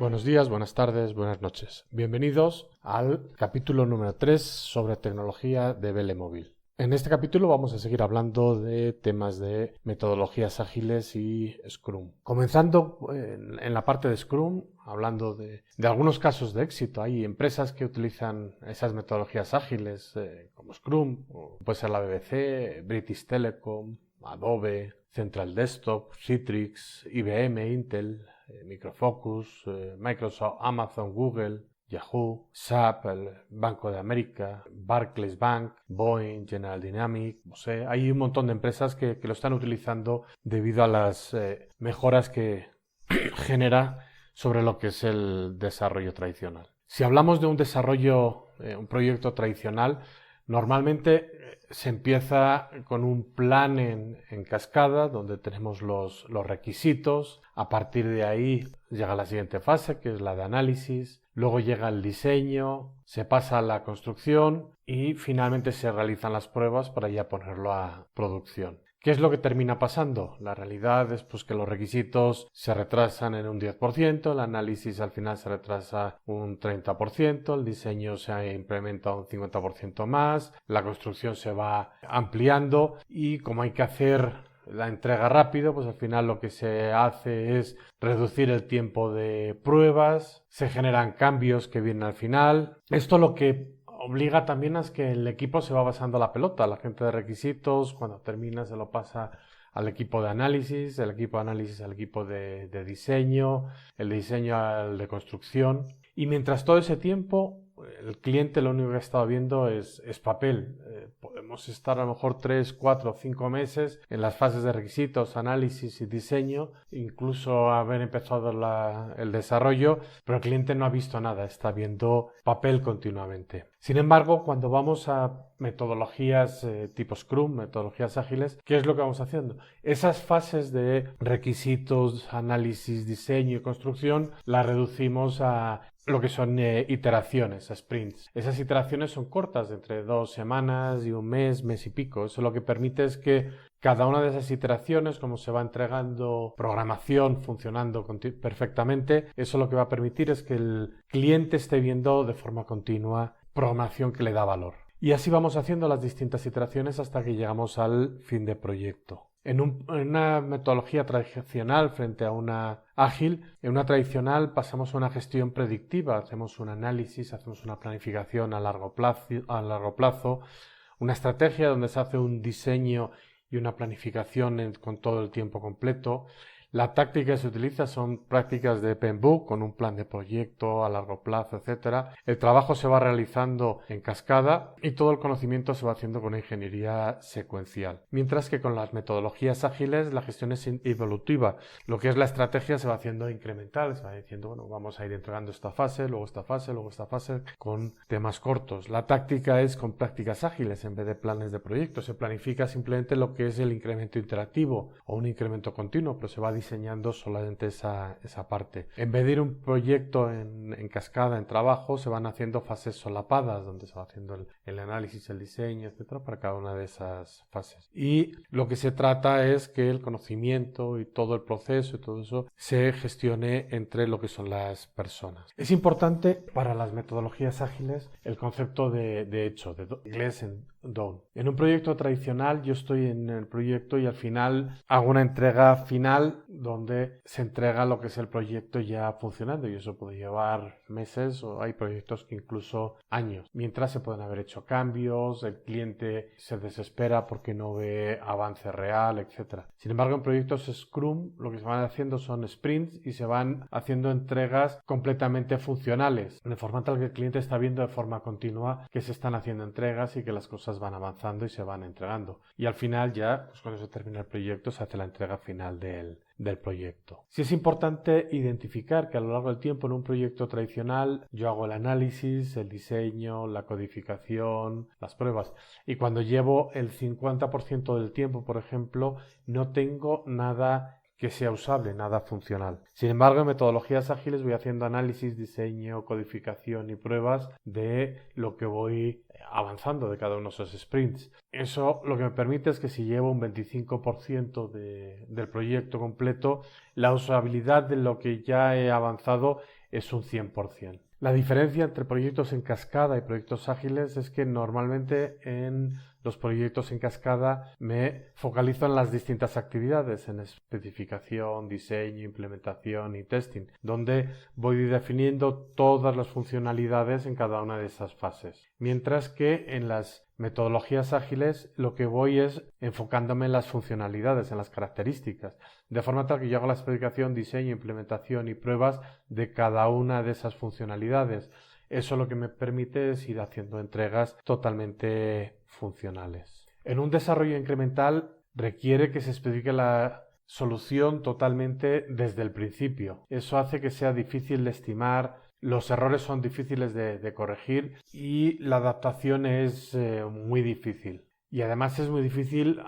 Buenos días, buenas tardes, buenas noches. Bienvenidos al capítulo número 3 sobre tecnología de Velemóvil. En este capítulo vamos a seguir hablando de temas de metodologías ágiles y Scrum. Comenzando en la parte de Scrum, hablando de algunos casos de éxito. Hay empresas que utilizan esas metodologías ágiles como Scrum, o puede ser la BBC, British Telecom, Adobe, Central Desktop, Citrix, IBM, Intel, Micro Focus, Microsoft, Amazon, Google, Yahoo, SAP, el Banco de América, Barclays Bank, Boeing, General Dynamics, no sé, hay un montón de empresas que lo están utilizando debido a las mejoras que genera sobre lo que es el desarrollo tradicional. Si hablamos de un desarrollo, un proyecto tradicional, normalmente se empieza con un plan en cascada donde tenemos los requisitos. A partir de ahí llega la siguiente fase, que es la de análisis. Luego llega el diseño, se pasa a la construcción y finalmente se realizan las pruebas para ya ponerlo a producción. ¿Qué es lo que termina pasando? La realidad es pues, que los requisitos se retrasan en un 10%, el análisis al final se retrasa un 30%, el diseño se implementa un 50% más, la construcción se va ampliando y como hay que hacer la entrega rápido, pues al final lo que se hace es reducir el tiempo de pruebas, se generan cambios que vienen al final. Esto lo que obliga también a que el equipo se va pasando la pelota. La gente de requisitos, cuando termina, se lo pasa al equipo de análisis, el equipo de análisis al equipo de diseño, el diseño al de construcción. Y mientras todo ese tiempo, el cliente lo único que ha estado viendo es papel. Podemos estar a lo mejor 3, 4, 5 meses en las fases de requisitos, análisis y diseño, incluso haber empezado el desarrollo, pero el cliente no ha visto nada, está viendo papel continuamente. Sin embargo, cuando vamos a metodologías tipo Scrum, metodologías ágiles, ¿qué es lo que vamos haciendo? Esas fases de requisitos, análisis, diseño y construcción las reducimos a lo que son iteraciones, sprints. Esas iteraciones son cortas, de entre 2 semanas y un mes, mes y pico. Eso lo que permite es que cada una de esas iteraciones, como se va entregando programación funcionando perfectamente, eso lo que va a permitir es que el cliente esté viendo de forma continua programación que le da valor. Y así vamos haciendo las distintas iteraciones hasta que llegamos al fin de proyecto. En una metodología tradicional frente a una ágil, en una tradicional pasamos a una gestión predictiva, hacemos un análisis, hacemos una planificación a largo plazo, una estrategia donde se hace un diseño y una planificación con todo el tiempo completo. La táctica que se utiliza son prácticas de PMBOK con un plan de proyecto a largo plazo, etc. El trabajo se va realizando en cascada y todo el conocimiento se va haciendo con ingeniería secuencial. Mientras que con las metodologías ágiles la gestión es evolutiva. Lo que es la estrategia se va haciendo incremental, se va diciendo, bueno, vamos a ir entregando esta fase, luego esta fase, luego esta fase, con temas cortos. La táctica es con prácticas ágiles en vez de planes de proyecto. Se planifica simplemente lo que es el incremento iterativo o un incremento continuo, pero se va diseñando solamente esa parte. En vez de ir un proyecto en cascada, en trabajo, se van haciendo fases solapadas, donde se va haciendo el análisis, el diseño, etcétera, para cada una de esas fases. Y lo que se trata es que el conocimiento y todo el proceso y todo eso se gestione entre lo que son las personas. Es importante para las metodologías ágiles el concepto de hecho, de inglés en done. En un proyecto tradicional yo estoy en el proyecto y al final hago una entrega final donde se entrega lo que es el proyecto ya funcionando y eso puede llevar meses o hay proyectos que incluso años. Mientras se pueden haber hecho cambios, el cliente se desespera porque no ve avance real, etc. Sin embargo, en proyectos Scrum lo que se van haciendo son sprints y se van haciendo entregas completamente funcionales, de forma tal que el cliente está viendo de forma continua que se están haciendo entregas y que las cosas van avanzando y se van entregando. Y al final ya, pues cuando se termina el proyecto, se hace la entrega final del proyecto. Sí es importante identificar que a lo largo del tiempo en un proyecto tradicional yo hago el análisis, el diseño, la codificación, las pruebas y cuando llevo el 50% del tiempo, por ejemplo, no tengo nada que sea usable, nada funcional. Sin embargo, en metodologías ágiles voy haciendo análisis, diseño, codificación y pruebas de lo que voy avanzando de cada uno de esos sprints. Eso lo que me permite es que si llevo un 25% del proyecto completo, la usabilidad de lo que ya he avanzado es un 100%. La diferencia entre proyectos en cascada y proyectos ágiles es que normalmente en los proyectos en cascada me focalizo en las distintas actividades, en especificación, diseño, implementación y testing, donde voy definiendo todas las funcionalidades en cada una de esas fases. Mientras que en las metodologías ágiles lo que voy es enfocándome en las funcionalidades, en las características, de forma tal que yo hago la especificación, diseño, implementación y pruebas de cada una de esas funcionalidades. Eso lo que me permite es ir haciendo entregas totalmente funcionales. En un desarrollo incremental requiere que se especifique la solución totalmente desde el principio. Eso hace que sea difícil de estimar, los errores son difíciles de corregir y la adaptación es muy difícil. Y además es muy difícil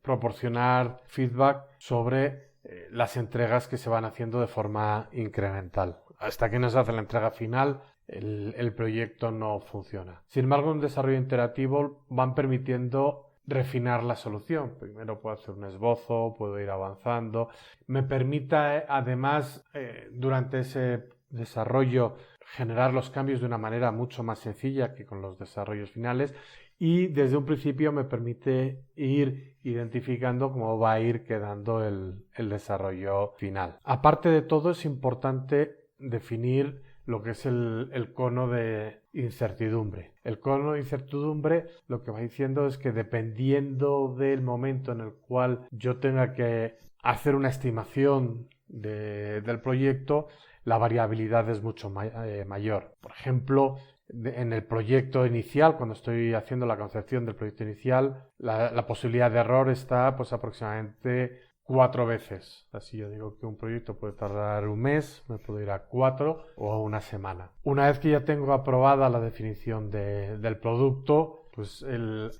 proporcionar feedback sobre las entregas que se van haciendo de forma incremental. Hasta que no se hace la entrega final, el proyecto no funciona. Sin embargo, en un desarrollo iterativo van permitiendo refinar la solución. Primero puedo hacer un esbozo, puedo ir avanzando. Me permita, además, durante ese desarrollo, generar los cambios de una manera mucho más sencilla que con los desarrollos finales. Y desde un principio me permite ir identificando cómo va a ir quedando el desarrollo final. Aparte de todo, es importante definir lo que es el cono de incertidumbre. El cono de incertidumbre lo que va diciendo es que dependiendo del momento en el cual yo tenga que hacer una estimación del proyecto, la variabilidad es mucho mayor. Por ejemplo, en el proyecto inicial, cuando estoy haciendo la concepción del proyecto inicial, la posibilidad de error está pues aproximadamente 4 veces. Así yo digo que un proyecto puede tardar un mes, me puedo ir a 4 o a una semana. Una vez que ya tengo aprobada la definición del producto, pues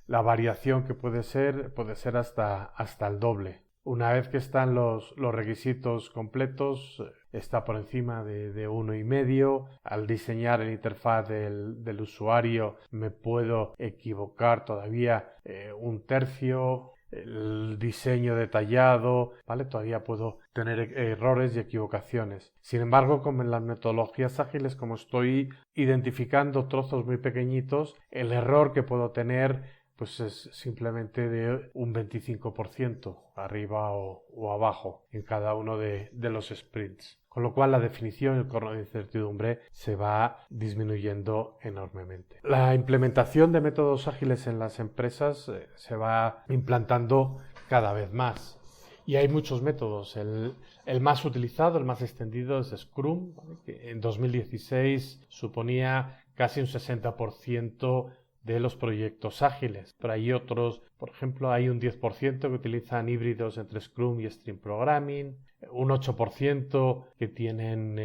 la variación que puede ser hasta el doble. Una vez que están los requisitos completos, está por encima de 1,5. Al diseñar la interfaz del usuario me puedo equivocar todavía un tercio. El diseño detallado, ¿vale? Todavía puedo tener errores y equivocaciones. Sin embargo, como en las metodologías ágiles, como estoy identificando trozos muy pequeñitos, el error que puedo tener pues es simplemente de un 25% arriba o abajo en cada uno de los sprints. Con lo cual la definición, el cono de incertidumbre se va disminuyendo enormemente. La implementación de métodos ágiles en las empresas se va implantando cada vez más. Y hay muchos métodos. El más utilizado, el más extendido es Scrum, ¿vale? Que en 2016 suponía casi un 60% de los proyectos ágiles. Pero hay otros, por ejemplo, hay un 10% que utilizan híbridos entre Scrum y Stream Programming, un 8% que tienen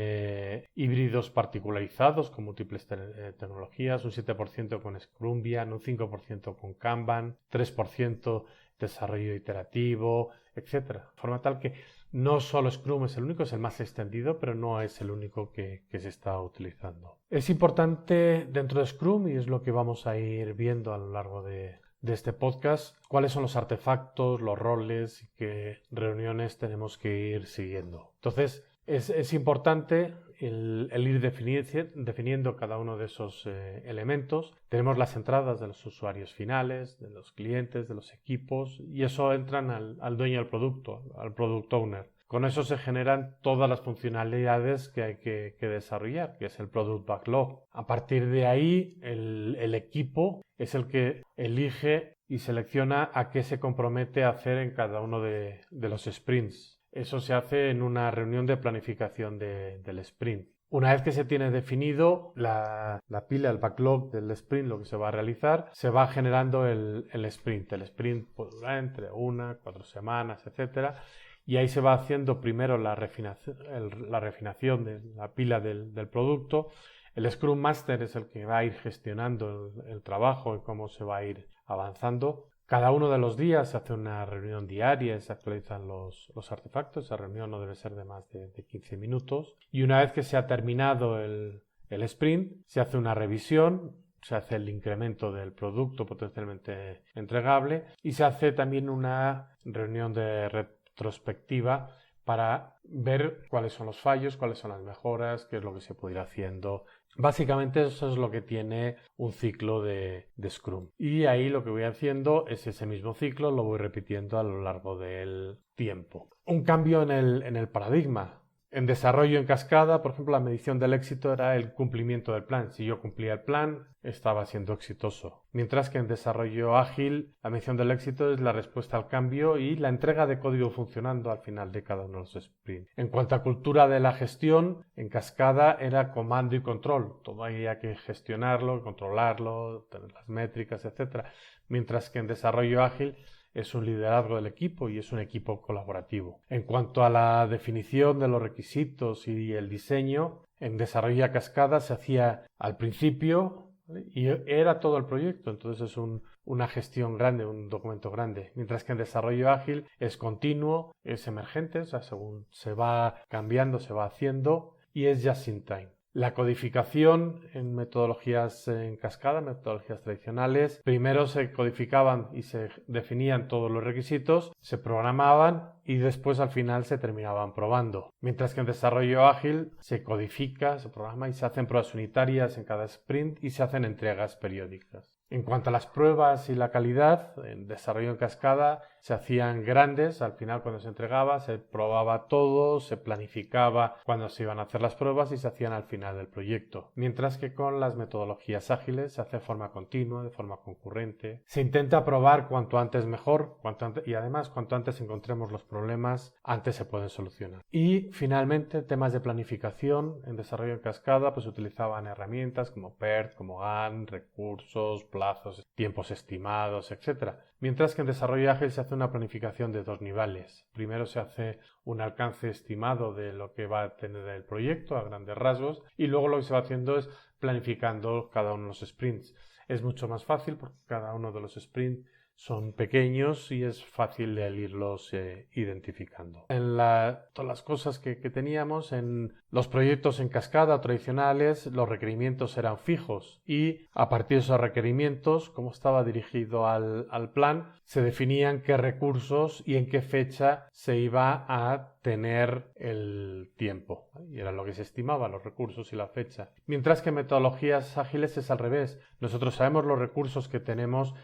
híbridos particularizados con múltiples tecnologías, un 7% con Scrumbian, un 5% con Kanban, 3% desarrollo iterativo, etc. De forma tal que no solo Scrum es el único, es el más extendido, pero no es el único que se está utilizando. Es importante dentro de Scrum, y es lo que vamos a ir viendo a lo largo de este podcast, cuáles son los artefactos, los roles y qué reuniones tenemos que ir siguiendo. Entonces, es importante el ir definiendo cada uno de esos elementos. Tenemos las entradas de los usuarios finales, de los clientes, de los equipos, y eso entran al dueño del producto, al product owner. Con eso se generan todas las funcionalidades que hay que desarrollar, que es el Product Backlog. A partir de ahí, el equipo es el que elige y selecciona a qué se compromete a hacer en cada uno de los sprints. Eso se hace en una reunión de planificación del sprint. Una vez que se tiene definido la pila, el backlog del sprint, lo que se va a realizar, se va generando el sprint. El sprint puede durar entre 1, 4 semanas, etc. Y ahí se va haciendo primero la refinación de la pila del producto. El Scrum Master es el que va a ir gestionando el trabajo y cómo se va a ir avanzando. Cada uno de los días se hace una reunión diaria y se actualizan los artefactos. Esa reunión no debe ser de más de 15 minutos. Y una vez que se ha terminado el sprint, se hace una revisión, se hace el incremento del producto potencialmente entregable y se hace también una reunión de retrospectiva para ver cuáles son los fallos, cuáles son las mejoras, qué es lo que se puede ir haciendo. Básicamente eso es lo que tiene un ciclo de Scrum. Y ahí lo que voy haciendo es ese mismo ciclo, lo voy repitiendo a lo largo del tiempo. Un cambio en el paradigma. En desarrollo en cascada, por ejemplo, la medición del éxito era el cumplimiento del plan. Si yo cumplía el plan, estaba siendo exitoso. Mientras que en desarrollo ágil, la medición del éxito es la respuesta al cambio y la entrega de código funcionando al final de cada uno de los sprints. En cuanto a cultura de la gestión, en cascada era comando y control. Todo había que gestionarlo, controlarlo, tener las métricas, etc. Mientras que en desarrollo ágil es un liderazgo del equipo y es un equipo colaborativo. En cuanto a la definición de los requisitos y el diseño, en desarrollo a cascada se hacía al principio y era todo el proyecto, entonces es una gestión grande, un documento grande. Mientras que en desarrollo ágil es continuo, es emergente, o sea, según se va cambiando, se va haciendo y es just in time. La codificación en metodologías en cascada, metodologías tradicionales, primero se codificaban y se definían todos los requisitos, se programaban y después al final se terminaban probando. Mientras que en desarrollo ágil se codifica, se programa y se hacen pruebas unitarias en cada sprint y se hacen entregas periódicas. En cuanto a las pruebas y la calidad, en desarrollo en cascada se hacían grandes, al final cuando se entregaba se probaba todo, se planificaba cuándo se iban a hacer las pruebas y se hacían al final del proyecto. Mientras que con las metodologías ágiles se hace de forma continua, de forma concurrente. Se intenta probar cuanto antes mejor, y además cuanto antes encontremos los problemas, antes se pueden solucionar. Y finalmente, temas de planificación en desarrollo en cascada, pues utilizaban herramientas como PERT, como Gantt, recursos, plazos, tiempos estimados, etc. Mientras que en desarrollo ágil se hace una planificación de dos niveles. Primero se hace un alcance estimado de lo que va a tener el proyecto a grandes rasgos y luego lo que se va haciendo es planificando cada uno de los sprints. Es mucho más fácil porque cada uno de los sprints son pequeños y es fácil el irlos identificando. En todas las cosas que teníamos en los proyectos en cascada tradicionales, los requerimientos eran fijos y a partir de esos requerimientos, como estaba dirigido al plan, se definían qué recursos y en qué fecha se iba a tener el tiempo. Y era lo que se estimaba, los recursos y la fecha. Mientras que en metodologías ágiles es al revés. Nosotros sabemos los recursos que tenemos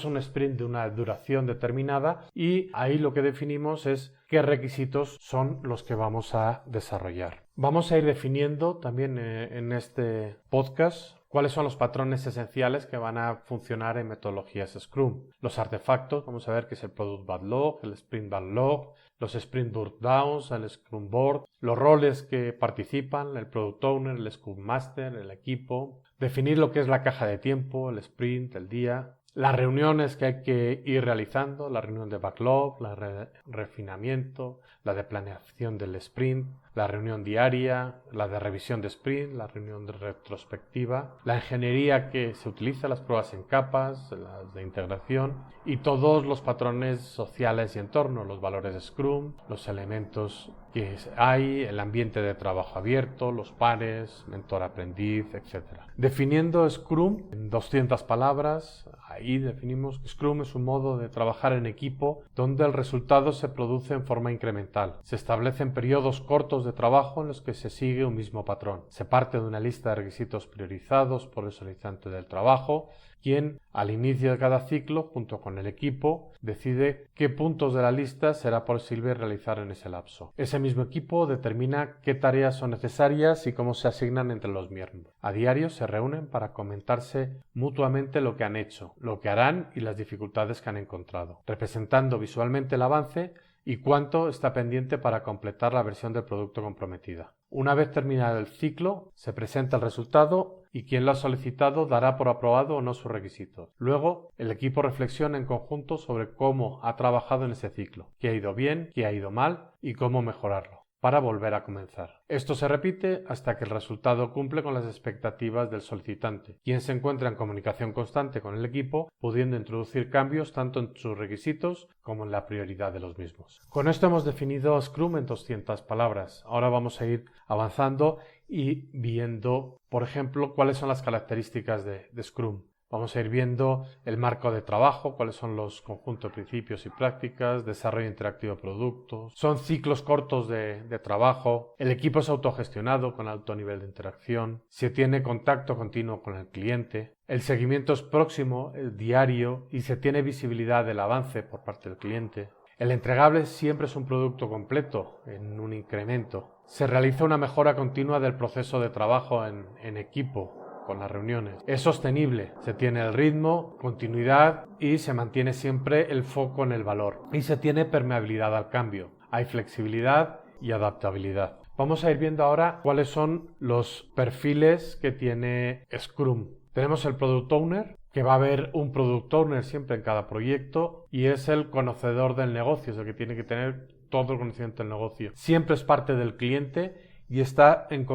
un sprint de una duración determinada y ahí lo que definimos es qué requisitos son los que vamos a desarrollar. Vamos a ir definiendo también en este podcast cuáles son los patrones esenciales que van a funcionar en metodologías Scrum. Los artefactos, vamos a ver qué es el Product Backlog, el Sprint Backlog, los Sprint Burnedowns, el Scrum Board, los roles que participan, el Product Owner, el Scrum Master, el equipo, definir lo que es la caja de tiempo, el sprint, el día, las reuniones que hay que ir realizando, la reunión de backlog, la de refinamiento, la de planeación del sprint, la reunión diaria, la de revisión de sprint, la reunión de retrospectiva, la ingeniería que se utiliza, las pruebas en capas, las de integración y todos los patrones sociales y entorno, los valores de Scrum, los elementos que hay, el ambiente de trabajo abierto, los pares, mentor-aprendiz, etc. Definiendo Scrum en 200 palabras, ahí definimos que Scrum es un modo de trabajar en equipo donde el resultado se produce en forma incremental. Se establecen periodos cortos de trabajo en los que se sigue un mismo patrón. Se parte de una lista de requisitos priorizados por el solicitante del trabajo, quien al inicio de cada ciclo, junto con el equipo, decide qué puntos de la lista será posible realizar en ese lapso. Ese mismo equipo determina qué tareas son necesarias y cómo se asignan entre los miembros. A diario se reúnen para comentarse mutuamente lo que han hecho, lo que harán y las dificultades que han encontrado, representando visualmente el avance y cuánto está pendiente para completar la versión del producto comprometida. Una vez terminado el ciclo, se presenta el resultado y quien lo ha solicitado dará por aprobado o no sus requisitos. Luego, el equipo reflexiona en conjunto sobre cómo ha trabajado en ese ciclo, qué ha ido bien, qué ha ido mal y cómo mejorarlo. para volver a comenzar. Esto se repite hasta que el resultado cumple con las expectativas del solicitante, quien se encuentra en comunicación constante con el equipo, pudiendo introducir cambios tanto en sus requisitos como en la prioridad de los mismos. Con esto hemos definido Scrum en 200 palabras. Ahora vamos a ir avanzando y viendo, por ejemplo, cuáles son las características de Scrum. Vamos a ir viendo el marco de trabajo, cuáles son los conjuntos de principios y prácticas, desarrollo interactivo de productos, son ciclos cortos de trabajo, el equipo es autogestionado con alto nivel de interacción, se tiene contacto continuo con el cliente, el seguimiento es próximo, diario y se tiene visibilidad del avance por parte del cliente. El entregable siempre es un producto completo, en un incremento. Se realiza una mejora continua del proceso de trabajo en equipo, con las reuniones. Es sostenible, se tiene el ritmo, continuidad y se mantiene siempre el foco en el valor. Y se tiene permeabilidad al cambio. Hay flexibilidad y adaptabilidad. Vamos a ir viendo ahora cuáles son los perfiles que tiene Scrum. Tenemos el Product Owner, que va a haber un Product Owner siempre en cada proyecto y es el conocedor del negocio, es el que tiene que tener todo el conocimiento del negocio. Siempre es parte del cliente y está en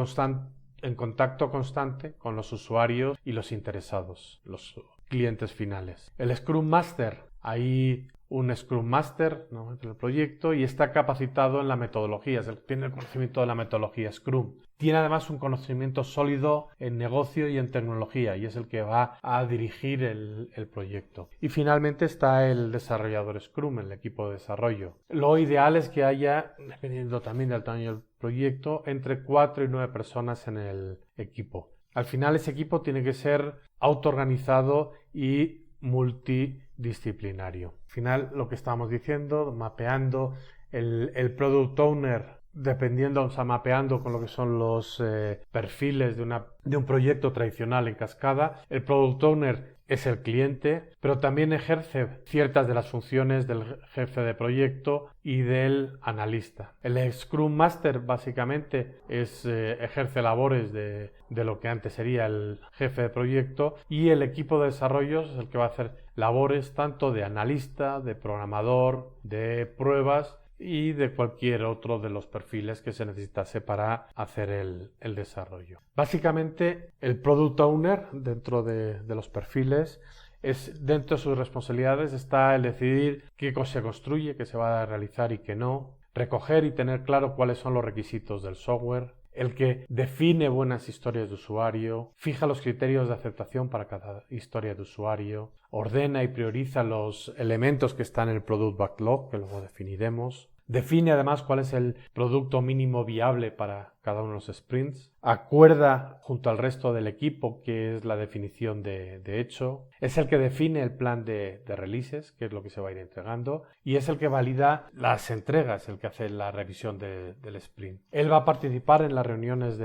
contacto constante con los usuarios y los interesados, los clientes finales. El Scrum Master, hay un Scrum Master en el proyecto y está capacitado en la metodología, es el que tiene el conocimiento de la metodología Scrum. Tiene además un conocimiento sólido en negocio y en tecnología y es el que va a dirigir el proyecto. Y finalmente está el desarrollador Scrum, el equipo de desarrollo. Lo ideal es que haya, dependiendo también del tamaño del proyecto, entre 4 y 9 personas en el equipo. Al final ese equipo tiene que ser autoorganizado y multidisciplinario. Al final lo que estamos diciendo, mapeando el Product Owner, dependiendo, o sea, mapeando con lo que son los perfiles de un proyecto tradicional en cascada. El Product Owner es el cliente, pero también ejerce ciertas de las funciones del jefe de proyecto y del analista. El Scrum Master básicamente ejerce labores de lo que antes sería el jefe de proyecto y el equipo de desarrollo es el que va a hacer labores tanto de analista, de programador, de pruebas y de cualquier otro de los perfiles que se necesitase para hacer el desarrollo. Básicamente, el Product Owner, dentro de los perfiles, dentro de sus responsabilidades está el decidir qué cosa se construye, qué se va a realizar y qué no, recoger y tener claro cuáles son los requisitos del software, el que define buenas historias de usuario, fija los criterios de aceptación para cada historia de usuario, ordena y prioriza los elementos que están en el Product Backlog, que luego definiremos, define además cuál es el producto mínimo viable para cada uno de los sprints, acuerda junto al resto del equipo qué es la definición de hecho, es el que define el plan de releases, que es lo que se va a ir entregando, y es el que valida las entregas, el que hace la revisión del sprint. Él va a participar en las reuniones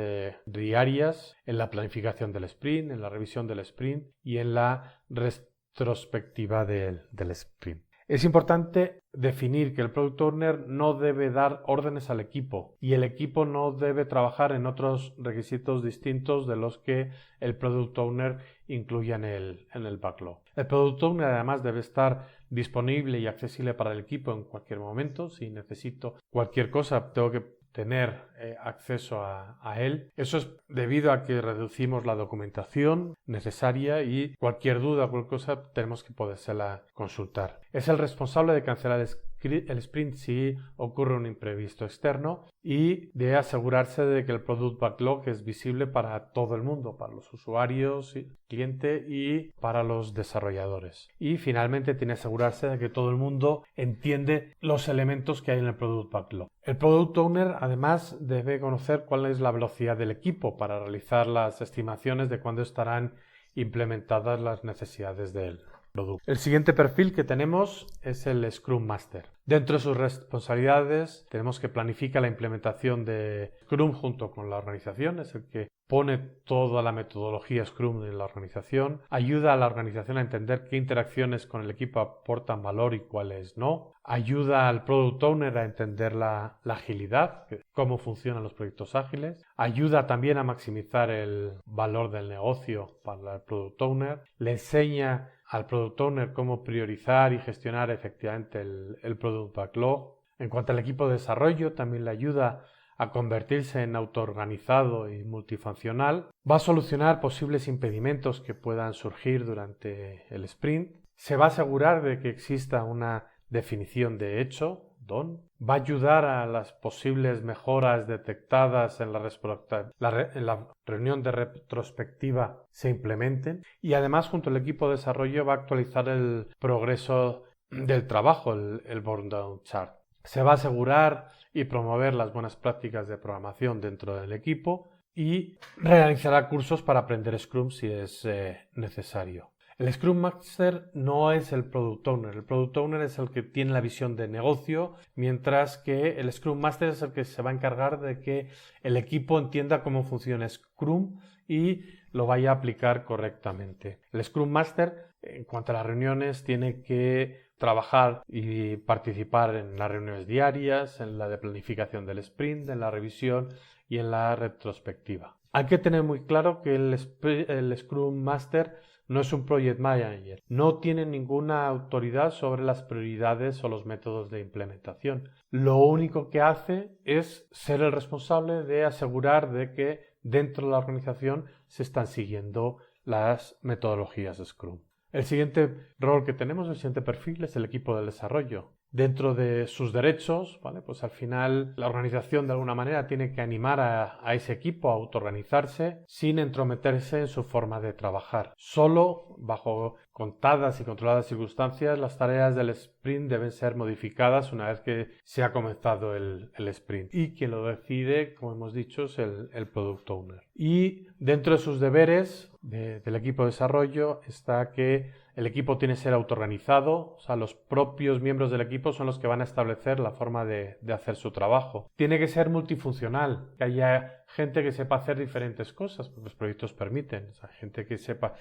diarias, en la planificación del sprint, en la revisión del sprint y en la retrospectiva del sprint. Es importante definir que el Product Owner no debe dar órdenes al equipo y el equipo no debe trabajar en otros requisitos distintos de los que el Product Owner incluya en el backlog. El Product Owner además debe estar disponible y accesible para el equipo en cualquier momento. Si necesito cualquier cosa, tengo que tener acceso a él. Eso es debido a que reducimos la documentación necesaria y cualquier duda, cualquier cosa, tenemos que podérsela consultar. Es el responsable de cancelar el sprint si ocurre un imprevisto externo y de asegurarse de que el Product Backlog es visible para todo el mundo, para los usuarios, cliente y para los desarrolladores. Y finalmente tiene que asegurarse de que todo el mundo entiende los elementos que hay en el Product Backlog. El Product Owner además debe conocer cuál es la velocidad del equipo para realizar las estimaciones de cuándo estarán implementadas las necesidades del producto. El siguiente perfil que tenemos es el Scrum Master. Dentro de sus responsabilidades tenemos que planificar la implementación de Scrum junto con la organización, es el que pone toda la metodología Scrum en la organización, ayuda a la organización a entender qué interacciones con el equipo aportan valor y cuáles no, ayuda al Product Owner a entender la agilidad, cómo funcionan los proyectos ágiles, ayuda también a maximizar el valor del negocio para el Product Owner, le enseña al Product Owner cómo priorizar y gestionar efectivamente el Product Backlog. En cuanto al equipo de desarrollo, también le ayuda a convertirse en autoorganizado y multifuncional, va a solucionar posibles impedimentos que puedan surgir durante el sprint, se va a asegurar de que exista una definición de hecho, DON, va a ayudar a las posibles mejoras detectadas en la reunión de retrospectiva se implementen y además junto al equipo de desarrollo va a actualizar el progreso del trabajo, el burn down chart. Se va a asegurar y promover las buenas prácticas de programación dentro del equipo y realizará cursos para aprender Scrum si es necesario. El Scrum Master no es el Product Owner. El Product Owner es el que tiene la visión de negocio, mientras que el Scrum Master es el que se va a encargar de que el equipo entienda cómo funciona Scrum y lo vaya a aplicar correctamente. El Scrum Master, en cuanto a las reuniones, tiene que trabajar y participar en las reuniones diarias, en la de planificación del sprint, en la revisión y en la retrospectiva. Hay que tener muy claro que el Scrum Master no es un Project Manager, no tiene ninguna autoridad sobre las prioridades o los métodos de implementación. Lo único que hace es ser el responsable de asegurar de que dentro de la organización se están siguiendo las metodologías de Scrum. El siguiente rol que tenemos, el siguiente perfil, es el equipo de desarrollo. Dentro de sus derechos, ¿vale? Pues al final la organización de alguna manera tiene que animar a ese equipo a autoorganizarse sin entrometerse en su forma de trabajar. Solo bajo contadas y controladas circunstancias las tareas del sprint deben ser modificadas una vez que se ha comenzado el sprint. Y quien lo decide, como hemos dicho, es el Product Owner. Y dentro de sus deberes del equipo de desarrollo está que el equipo tiene que ser autoorganizado, o sea, los propios miembros del equipo son los que van a establecer la forma de hacer su trabajo. Tiene que ser multifuncional, que haya gente que sepa hacer diferentes cosas, porque los proyectos permiten, o sea, gente que sepa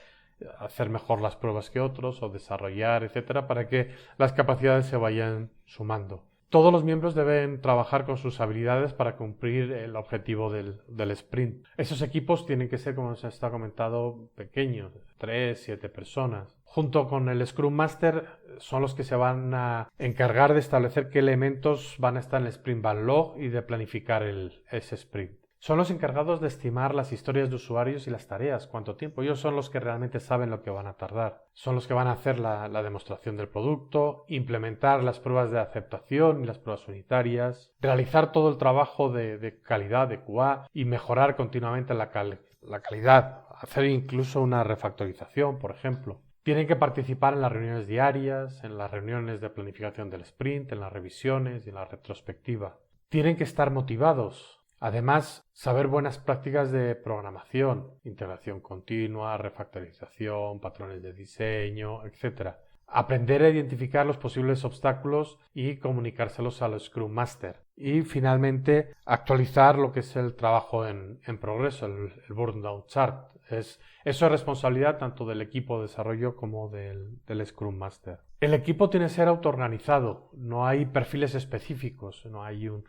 hacer mejor las pruebas que otros o desarrollar, etcétera, para que las capacidades se vayan sumando. Todos los miembros deben trabajar con sus habilidades para cumplir el objetivo del sprint. Esos equipos tienen que ser, como se está comentado, pequeños, 3, 7 personas. Junto con el Scrum Master son los que se van a encargar de establecer qué elementos van a estar en el Sprint Backlog y de planificar ese sprint. Son los encargados de estimar las historias de usuarios y las tareas, cuánto tiempo. Ellos son los que realmente saben lo que van a tardar. Son los que van a hacer la demostración del producto, implementar las pruebas de aceptación y las pruebas unitarias, realizar todo el trabajo de calidad de QA y mejorar continuamente la calidad, hacer incluso una refactorización, por ejemplo. Tienen que participar en las reuniones diarias, en las reuniones de planificación del sprint, en las revisiones y en la retrospectiva. Tienen que estar motivados. Además, saber buenas prácticas de programación, integración continua, refactorización, patrones de diseño, etc. Aprender a identificar los posibles obstáculos y comunicárselos al Scrum Master. Y finalmente, actualizar lo que es el trabajo en progreso, el burn down chart. Eso es responsabilidad tanto del equipo de desarrollo como del Scrum Master. El equipo tiene que ser autoorganizado. No hay perfiles específicos. No hay un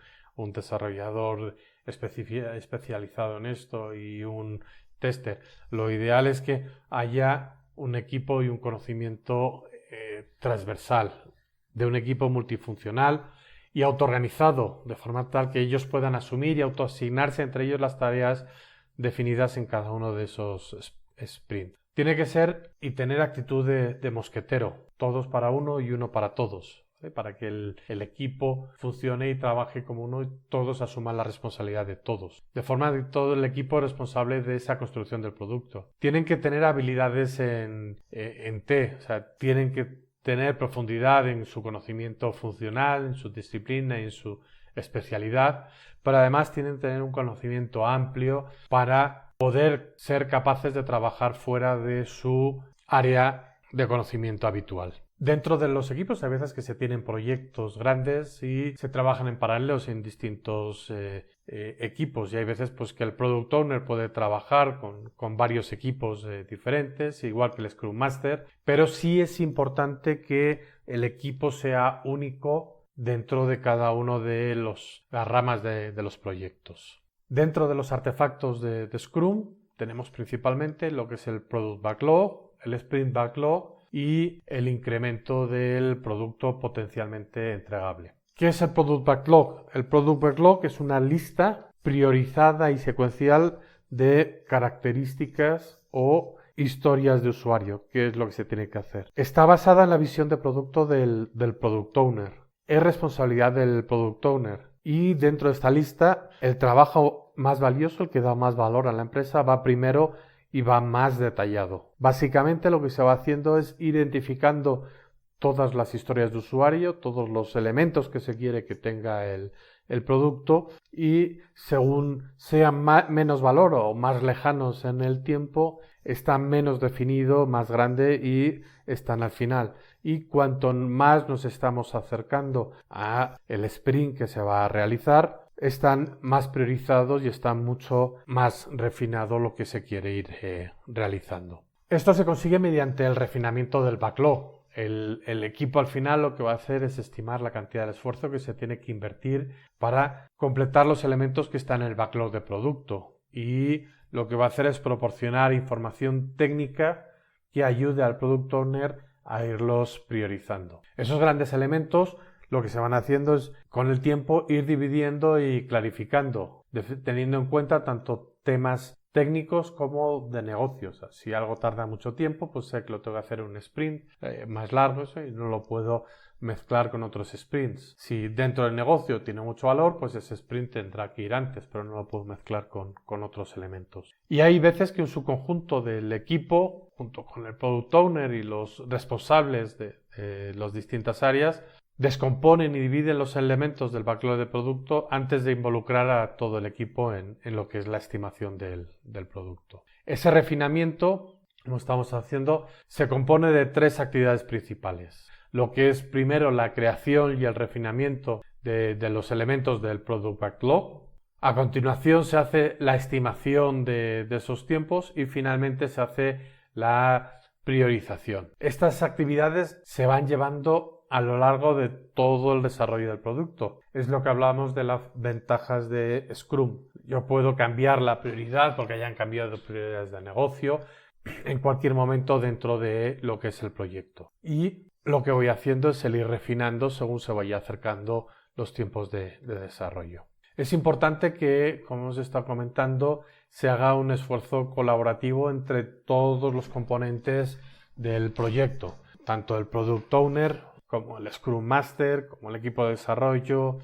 desarrollador especializado en esto y un tester. Lo ideal es que haya un equipo y un conocimiento transversal, de un equipo multifuncional y autoorganizado, de forma tal que ellos puedan asumir y autoasignarse entre ellos las tareas definidas en cada uno de esos sprints. Tiene que ser y tener actitud de mosquetero, todos para uno y uno para todos, para que el equipo funcione y trabaje como uno y todos asuman la responsabilidad de todos. De forma que todo el equipo es responsable de esa construcción del producto. Tienen que tener habilidades en T, o sea, tienen que tener profundidad en su conocimiento funcional, en su disciplina y en su especialidad, pero además tienen que tener un conocimiento amplio para poder ser capaces de trabajar fuera de su área de conocimiento habitual. Dentro de los equipos hay veces que se tienen proyectos grandes y se trabajan en paralelo en distintos equipos y hay veces pues que el Product Owner puede trabajar con varios equipos diferentes, igual que el Scrum Master, pero sí es importante que el equipo sea único dentro de cada uno de las ramas de los proyectos. Dentro de los artefactos de Scrum tenemos principalmente lo que es el Product Backlog, el Sprint Backlog y el incremento del producto potencialmente entregable. ¿Qué es el Product Backlog? El Product Backlog es una lista priorizada y secuencial de características o historias de usuario, que es lo que se tiene que hacer. Está basada en la visión de producto del Product Owner. Es responsabilidad del Product Owner. Y dentro de esta lista, el trabajo más valioso, el que da más valor a la empresa, va primero y va más detallado. Básicamente lo que se va haciendo es identificando todas las historias de usuario, todos los elementos que se quiere que tenga el producto, y según sean menos valor o más lejanos en el tiempo, están menos definido, más grande y están al final. Y cuanto más nos estamos acercando a el sprint que se va a realizar, están más priorizados y están mucho más refinado lo que se quiere ir realizando. Esto se consigue mediante el refinamiento del backlog. El equipo al final lo que va a hacer es estimar la cantidad de esfuerzo que se tiene que invertir para completar los elementos que están en el backlog de producto, y lo que va a hacer es proporcionar información técnica que ayude al Product Owner a irlos priorizando. Esos grandes elementos lo que se van haciendo es con el tiempo ir dividiendo y clarificando, teniendo en cuenta tanto temas técnicos como de negocios. Si algo tarda mucho tiempo, pues sé que lo tengo que hacer en un sprint más largo y no lo puedo mezclar con otros sprints. Si dentro del negocio tiene mucho valor, pues ese sprint tendrá que ir antes, pero no lo puedo mezclar con otros elementos. Y hay veces que un subconjunto del equipo, junto con el Product Owner y los responsables de las distintas áreas, descomponen y dividen los elementos del backlog de producto antes de involucrar a todo el equipo en lo que es la estimación del producto. Ese refinamiento, como estamos haciendo, se compone de 3 actividades principales. Lo que es primero la creación y el refinamiento de los elementos del Product Backlog. A continuación se hace la estimación de esos tiempos y finalmente se hace la priorización. Estas actividades se van llevando a lo largo de todo el desarrollo del producto. Es lo que hablamos de las ventajas de Scrum. Yo puedo cambiar la prioridad porque hayan cambiado prioridades de negocio en cualquier momento dentro de lo que es el proyecto. Y lo que voy haciendo es el ir refinando según se vaya acercando los tiempos de desarrollo. Es importante que, como hemos estado comentando, se haga un esfuerzo colaborativo entre todos los componentes del proyecto, tanto el Product Owner como el Scrum Master, como el equipo de desarrollo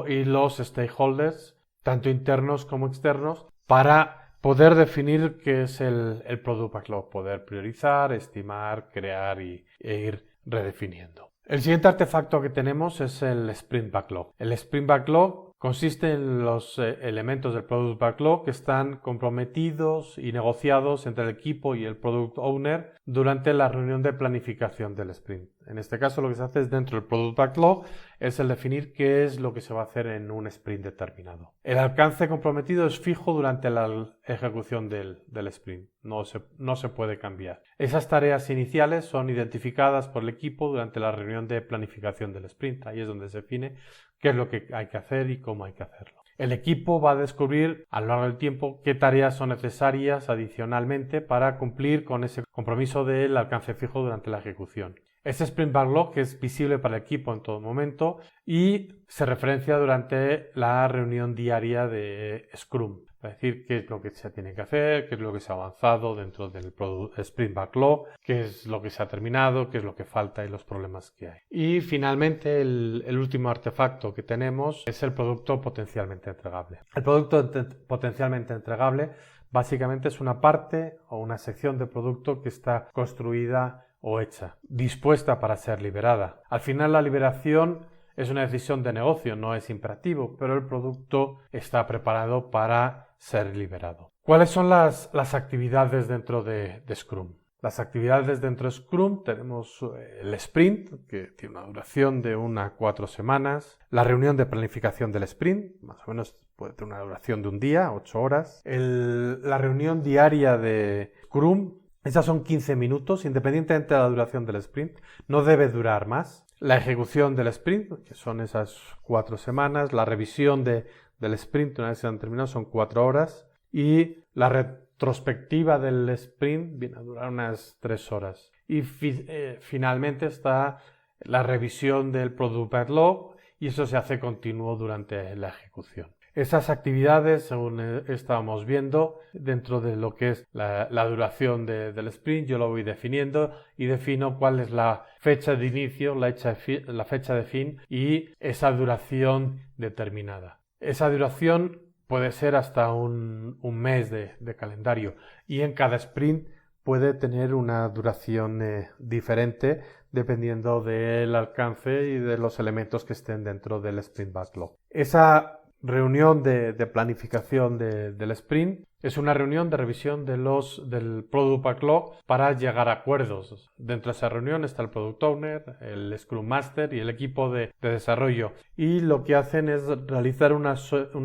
y los stakeholders, tanto internos como externos, para poder definir qué es el Product Backlog, poder priorizar, estimar, crear e ir redefiniendo. El siguiente artefacto que tenemos es el Sprint Backlog. El Sprint Backlog consiste en los elementos del Product Backlog que están comprometidos y negociados entre el equipo y el Product Owner durante la reunión de planificación del sprint. En este caso lo que se hace es dentro del Product Backlog es el definir qué es lo que se va a hacer en un sprint determinado. El alcance comprometido es fijo durante la ejecución del sprint, no se puede cambiar. Esas tareas iniciales son identificadas por el equipo durante la reunión de planificación del sprint. Ahí es donde se define qué es lo que hay que hacer y cómo hay que hacerlo. El equipo va a descubrir a lo largo del tiempo qué tareas son necesarias adicionalmente para cumplir con ese compromiso del alcance fijo durante la ejecución. Ese Sprint Backlog es visible para el equipo en todo momento y se referencia durante la reunión diaria de Scrum. Es decir, qué es lo que se tiene que hacer, qué es lo que se ha avanzado dentro del Sprint Backlog, qué es lo que se ha terminado, qué es lo que falta y los problemas que hay. Y finalmente el último artefacto que tenemos es el producto potencialmente entregable. El producto potencialmente entregable básicamente es una parte o una sección de producto que está construida o hecha, dispuesta para ser liberada. Al final la liberación es una decisión de negocio, no es imperativo, pero el producto está preparado para ser liberado. ¿Cuáles son las actividades dentro de Scrum? Las actividades dentro de Scrum tenemos el sprint, que tiene una duración de 1 a 4 semanas, la reunión de planificación del sprint, más o menos puede tener una duración de un día, 8 horas, la reunión diaria de Scrum, esas son 15 minutos, independientemente de la duración del sprint, no debe durar más. La ejecución del sprint, que son esas 4 semanas, la revisión del sprint, una vez se han terminado, son 4 horas, y la retrospectiva del sprint viene a durar unas 3 horas. Y finalmente está la revisión del Product Backlog y eso se hace continuo durante la ejecución. Esas actividades, según estábamos viendo, dentro de lo que es la duración del sprint, yo lo voy definiendo y defino cuál es la fecha de inicio, la fecha de fin y esa duración determinada. Esa duración puede ser hasta un mes de calendario y en cada sprint puede tener una duración diferente dependiendo del alcance y de los elementos que estén dentro del sprint backlog. Esa reunión de planificación del sprint es una reunión de revisión del Product Backlog para llegar a acuerdos. Dentro de esa reunión está el Product Owner, el Scrum Master y el equipo de desarrollo. Y lo que hacen es realizar una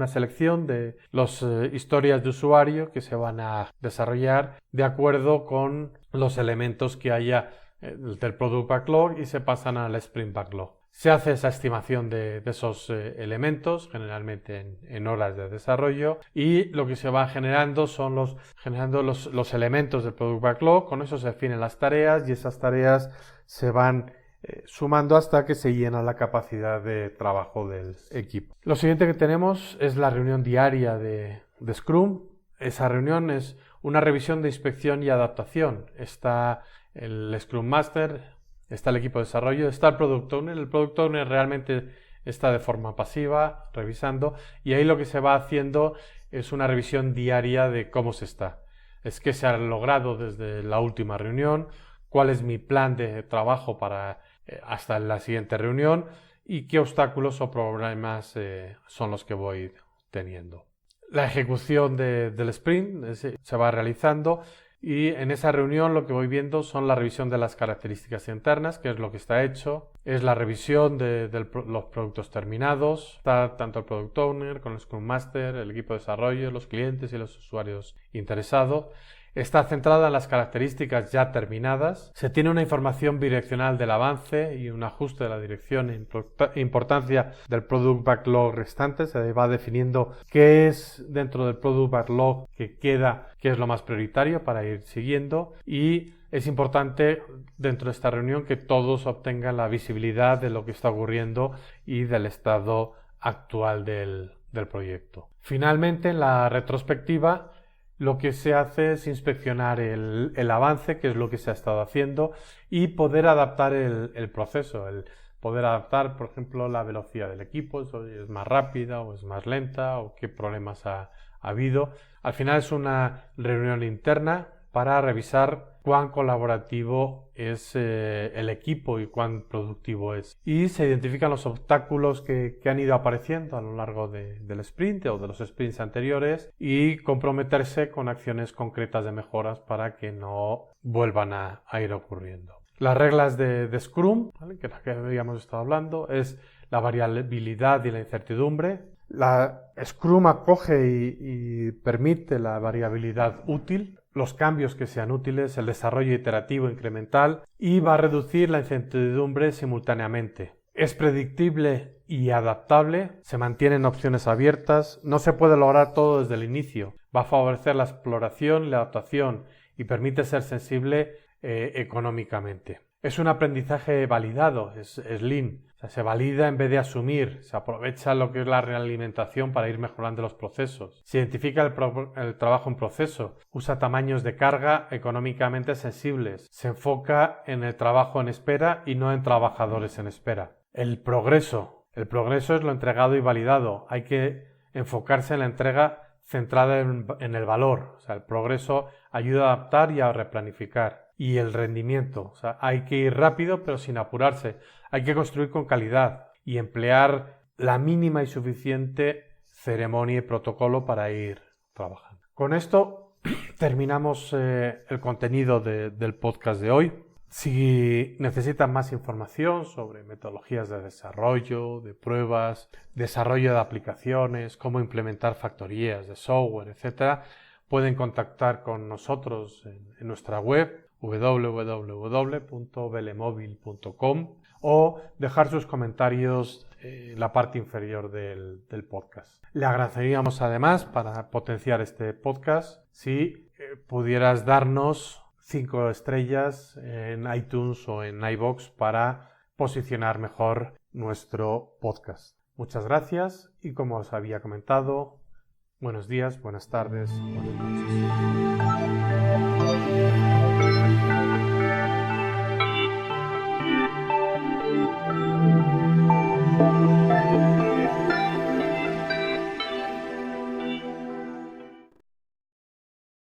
selección de las historias de usuario que se van a desarrollar de acuerdo con los elementos que haya del Product Backlog y se pasan al Sprint Backlog. Se hace esa estimación de esos elementos, generalmente en horas de desarrollo, y lo que se va generando son los elementos del Product Backlog. Con eso se definen las tareas y esas tareas se van sumando hasta que se llena la capacidad de trabajo del equipo. Lo siguiente que tenemos es la reunión diaria de Scrum. Esa reunión es una revisión de inspección y adaptación. Está el Scrum Master, está el equipo de desarrollo, está el Product Owner. El Product Owner realmente está de forma pasiva, revisando, y ahí lo que se va haciendo es una revisión diaria de cómo se está. Es qué se ha logrado desde la última reunión, cuál es mi plan de trabajo para hasta la siguiente reunión y qué obstáculos o problemas son los que voy teniendo. La ejecución del sprint se va realizando. Y en esa reunión lo que voy viendo son la revisión de las características internas, que es lo que está hecho, es la revisión de los productos terminados, está tanto el Product Owner con el Scrum Master, el equipo de desarrollo, los clientes y los usuarios interesados. Está centrada en las características ya terminadas. Se tiene una información bidireccional del avance y un ajuste de la dirección e importancia del Product Backlog restante. Se va definiendo qué es dentro del Product Backlog que queda, qué es lo más prioritario para ir siguiendo. Y es importante dentro de esta reunión que todos obtengan la visibilidad de lo que está ocurriendo y del estado actual del proyecto. Finalmente, en la retrospectiva, lo que se hace es inspeccionar el avance, que es lo que se ha estado haciendo, y poder adaptar el proceso, poder adaptar, por ejemplo, la velocidad del equipo, si es más rápida o es más lenta o qué problemas ha habido. Al final es una reunión interna para revisar cuán colaborativo es el equipo y cuán productivo es. Y se identifican los obstáculos que han ido apareciendo a lo largo del sprint o de los sprints anteriores y comprometerse con acciones concretas de mejoras para que no vuelvan a ir ocurriendo. Las reglas de Scrum, ¿vale?, que habíamos estado hablando, es la variabilidad y la incertidumbre. La Scrum acoge y permite la variabilidad útil, los cambios que sean útiles, el desarrollo iterativo incremental y va a reducir la incertidumbre simultáneamente. Es predictible y adaptable, se mantienen opciones abiertas, no se puede lograr todo desde el inicio, va a favorecer la exploración y la adaptación y permite ser sensible económicamente. Es un aprendizaje validado, es lean. Se valida en vez de asumir, se aprovecha lo que es la realimentación para ir mejorando los procesos. Se identifica el trabajo en proceso, usa tamaños de carga económicamente sensibles, se enfoca en el trabajo en espera y no en trabajadores en espera. El progreso es lo entregado y validado, hay que enfocarse en la entrega centrada en el valor, o sea, el progreso ayuda a adaptar y a replanificar. Y el rendimiento, o sea, hay que ir rápido pero sin apurarse, hay que construir con calidad y emplear la mínima y suficiente ceremonia y protocolo para ir trabajando. Con esto terminamos el contenido del podcast de hoy. Si necesitan más información sobre metodologías de desarrollo, de pruebas, desarrollo de aplicaciones, cómo implementar factorías de software, etc., pueden contactar con nosotros en nuestra web www.velemobile.com o dejar sus comentarios en la parte inferior del podcast. Le agradeceríamos además, para potenciar este podcast, si pudieras darnos 5 estrellas en iTunes o en iVoox para posicionar mejor nuestro podcast. Muchas gracias y como os había comentado, buenos días, buenas tardes, buenas noches.